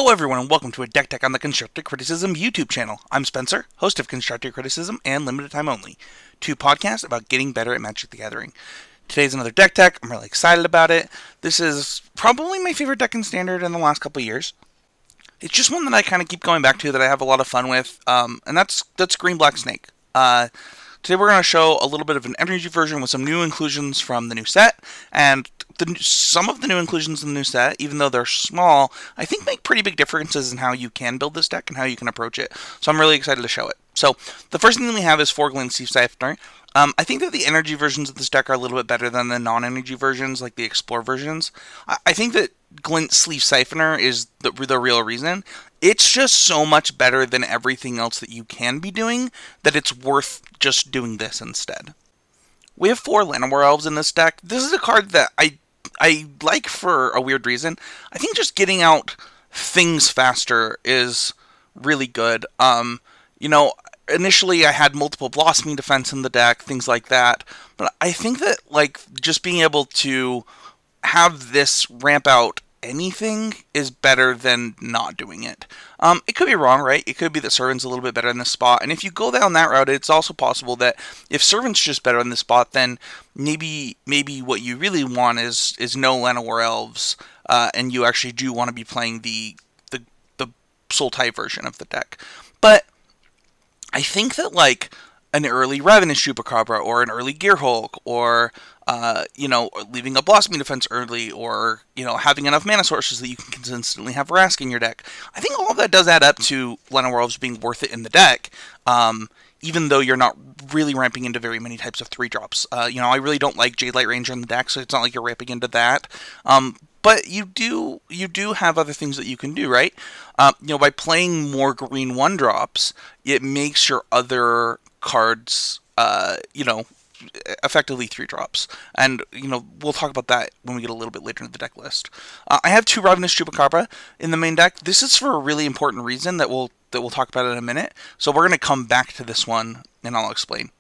Hello everyone and welcome to a Deck Tech on the Constructive Criticism YouTube channel. I'm Spencer, host of Constructive Criticism and Limited Time Only, two podcasts about getting better at Magic the Gathering. Today's another Deck Tech. I'm really excited about it. This is probably my favorite deck in Standard in the last couple of years. It's just one that I kind of keep going back to that I have a lot of fun with, and that's Green-Black Snake. Today we're going to show a little bit of an energy version with some new inclusions from the new set, and some of the new inclusions in the new set, even though they're small, I think make pretty big differences in how you can build this deck and how you can approach it. So I'm really excited to show it. So the first thing that we have is 4 Glint-Sleeve Siphoner. I think that the energy versions of this deck are a little bit better than the non-energy versions, like the Explore versions. I think that Glint-Sleeve Siphoner is the real reason. It's just so much better than everything else that you can be doing that it's worth just doing this instead. We have 4 Llanowar Elves in this deck. This is a card that I like for a weird reason. I think just getting out things faster is really good. You know, initially I had multiple blossoming defense in the deck, things like that. But I think that like just being able to have this ramp out anything is better than not doing it. It could be wrong, right? It could be that Servant's a little bit better in this spot. And if you go down that route, it's also possible that if Servant's just better in this spot, then maybe what you really want is no Llanowar Elves, and you actually do want to be playing the Sultai version of the deck. But I think that like an early Ravenous Chupacabra or an early Gearhulk or you know, leaving a blossoming defense early, or, you know, having enough mana sources that you can consistently have Vraska in your deck. I think all of that does add up to Llanowar Elves being worth it in the deck, even though you're not really ramping into very many types of 3-drops. You know, I really don't like Jade Light Ranger in the deck, so it's not like you're ramping into that. But you do have other things that you can do, right? You know, by playing more green 1-drops, it makes your other cards, you know, effectively 3-drops, and you know we'll talk about that when we get a little bit later in the deck list. I have 2 Ravenous Chupacabra in the main deck. This is for a really important reason that we'll talk about in a minute. So we're going to come back to this one, and I'll explain.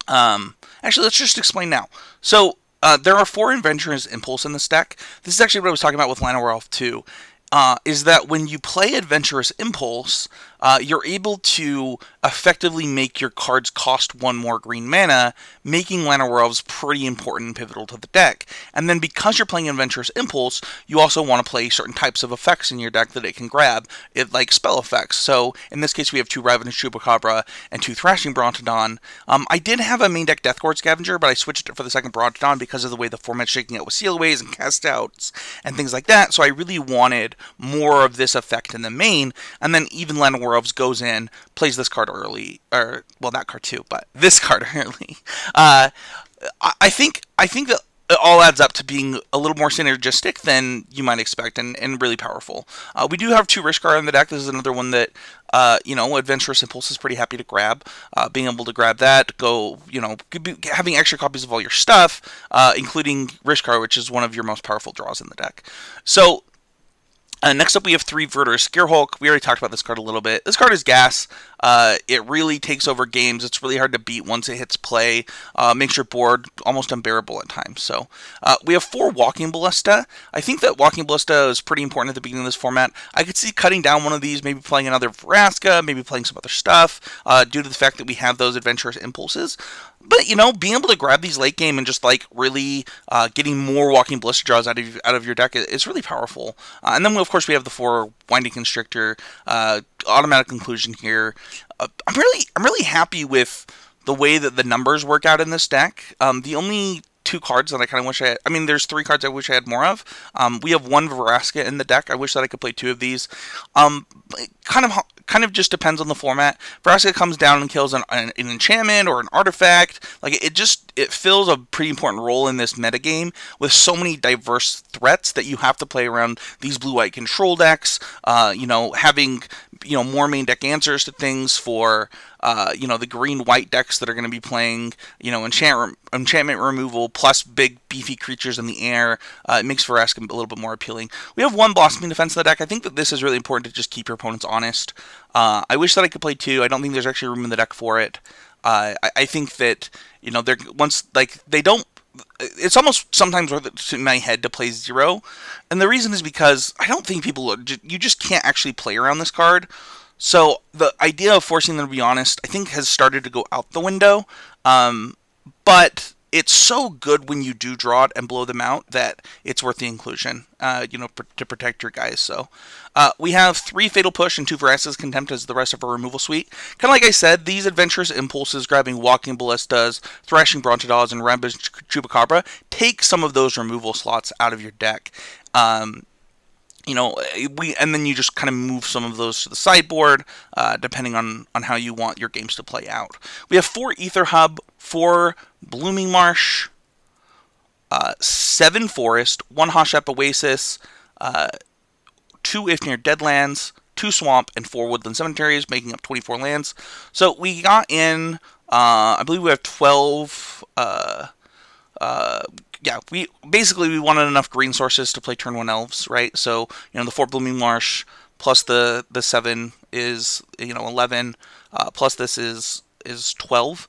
Actually, let's just explain now. So there are 4 Adventurous Impulse in this deck. This is actually what I was talking about with Llanowar Elf 2. Is that when you play Adventurous Impulse, you're able to effectively make your cards cost 1 more green mana, making Llanowar Elves pretty important and pivotal to the deck. And then because you're playing Adventurous Impulse, you also want to play certain types of effects in your deck that it can grab, like spell effects. So in this case we have 2 Ravenous Chupacabra and 2 Thrashing Brontodon. I did have a main deck Deathgorge Scavenger, but I switched it for the second Brontodon because of the way the format's shaking out with Sealaways and cast outs and things like that. So I really wanted more of this effect in the main, and then even Llanowar Elves goes in, plays this card early, or well, that card too, but this card early. I think that it all adds up to being a little more synergistic than you might expect, and really powerful. We do have 2 Rishkar in the deck. This is another one that you know, Adventurous Impulse is pretty happy to grab. Being able to grab that, go, you know, having extra copies of all your stuff, including Rishkar, which is one of your most powerful draws in the deck. So next up we have 3 Verdurous Gearhulk. We already talked about this card a little bit. This card is gas. It really takes over games. It's really hard to beat once it hits play. Makes your board almost unbearable at times. So we have 4 Walking Ballista. I think that Walking Ballista is pretty important at the beginning of this format. I could see cutting down one of these, maybe playing another Vraska, maybe playing some other stuff, due to the fact that we have those Adventurous Impulses. But, you know, being able to grab these late game and just, like, really getting more Walking Ballista draws out of your deck is really powerful. And then, of course, we have the 4 Winding Constrictor, automatic conclusion here. I'm really happy with the way that the numbers work out in this deck. The only 2 cards that I kind of wish I had, I mean, there's 3 cards I wish I had more of. We have 1 Vraska in the deck. I wish that I could play 2 of these. It kind of just depends on the format. Vraska comes down and kills an enchantment or an artifact. Like, it fills a pretty important role in this metagame with so many diverse threats that you have to play around these blue-white control decks. You know, having, you know, more main deck answers to things for, you know, the green-white decks that are going to be playing, you know, enchantment removal plus big beefy creatures in the air. It makes Vraska a little bit more appealing. We have 1 blossoming defense in the deck. I think that this is really important to just keep your opponents honest. I wish that I could play 2. I don't think there's actually room in the deck for it. I think that, you know, they're once, like, they don't it's almost sometimes worth it to my head to play 0, and the reason is because I don't think you just can't actually play around this card. So the idea of forcing them to be honest, I think, has started to go out the window. But it's so good when you do draw it and blow them out that it's worth the inclusion, to protect your guys. So we have 3 Fatal Push and 2 Vraska's Contempt as the rest of our removal suite. Kind of like I said, these Adventurous Impulses, grabbing Walking Ballistas, Thrashing Brontodon, and Ravenous Chupacabra, take some of those removal slots out of your deck. And then you just kind of move some of those to the sideboard, depending on how you want your games to play out. We have 4 Aether Hub, 4 Blooming Marsh, 7 Forest, 1 Hashep Oasis, 2 Ifnir Deadlands, 2 Swamp, and 4 Woodland Cemeteries, making up 24 lands. So we got in, I believe we have 12, we wanted enough green sources to play turn 1 elves, right? So, the 4 Blooming Marsh plus the 7 is, 11, plus this is 12,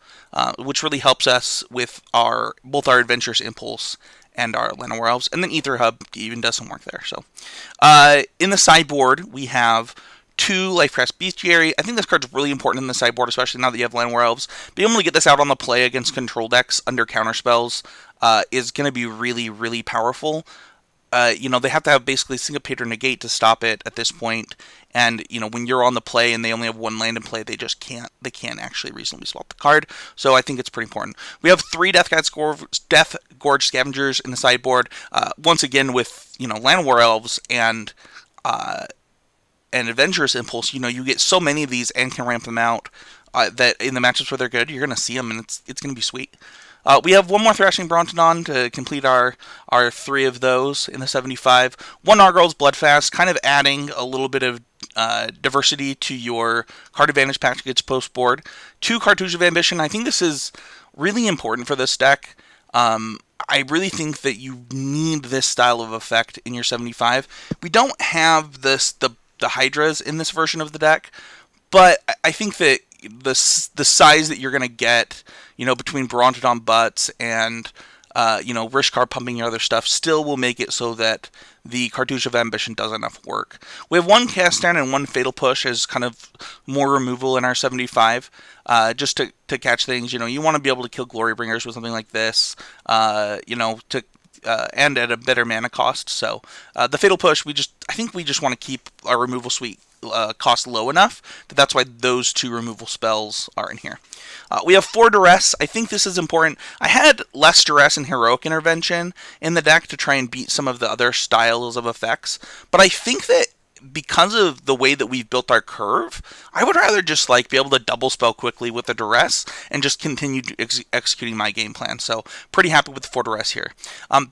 which really helps us with both our Adventurous Impulse and our Llanowar Elves, and then Aether Hub even does some work there. So, in the sideboard, we have 2 Lifecrafter Bestiary. I think this card's really important in the sideboard, especially now that you have Llanowar Elves. Being able to get this out on the play against control decks under counterspells is going to be really, really powerful. They have to have basically Syncopator Negate to stop it at this point. And, when you're on the play and they only have 1 land in play, they just can't actually reasonably swap the card. So I think it's pretty important. We have 3 Deathgorge Scavengers in the sideboard. Once again, with, Llanowar Elves and Adventurous Impulse, you get so many of these and can ramp them out that in the matchups where they're good, you're going to see them, and it's going to be sweet. We have 1 more Thrashing Brontodon to complete our 3 of those in the 75. 1 Arguel's Bloodfast, kind of adding a little bit of diversity to your card advantage pack against post board. 2 Cartouche of Ambition. I think this is really important for this deck. I really think that you need this style of effect in your 75. We don't have the Hydras in this version of the deck, but I think that the size that you're going to get, between Brontodon Butts and, Rishkar pumping your other stuff still will make it so that the Cartouche of Ambition does enough work. We have 1 Cast Down and 1 Fatal Push as kind of more removal in our 75, just to catch things. You want to be able to kill Glorybringers with something like this, and at a better mana cost. So the Fatal Push, I think we just want to keep our removal suite cost low enough that's why those 2 removal spells are in here. We have 4 Duress. I think this is important. I had less Duress and Heroic Intervention in the deck to try and beat some of the other styles of effects, but I think that because of the way that we've built our curve, I would rather just be able to double spell quickly with the Duress and just continue executing my game plan. So pretty happy with the 4 Duress here.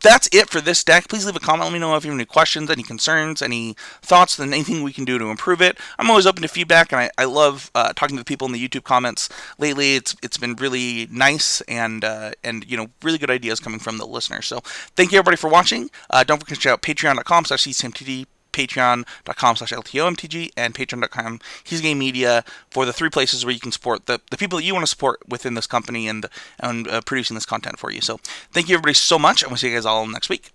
That's it for this deck. Please leave a comment. Let me know if you have any questions, any concerns, any thoughts, and anything we can do to improve it. I'm always open to feedback, and I love talking to the people in the YouTube comments. Lately, it's been really nice and really good ideas coming from the listeners. So thank you everybody for watching. Don't forget to check out patreon.com/ccmtd, patreon.com/LTOMTG, and patreon.com He'sGameMedia for the 3 places where you can support the people that you want to support within this company and producing this content for you. So thank you everybody so much, and we'll see you guys all next week.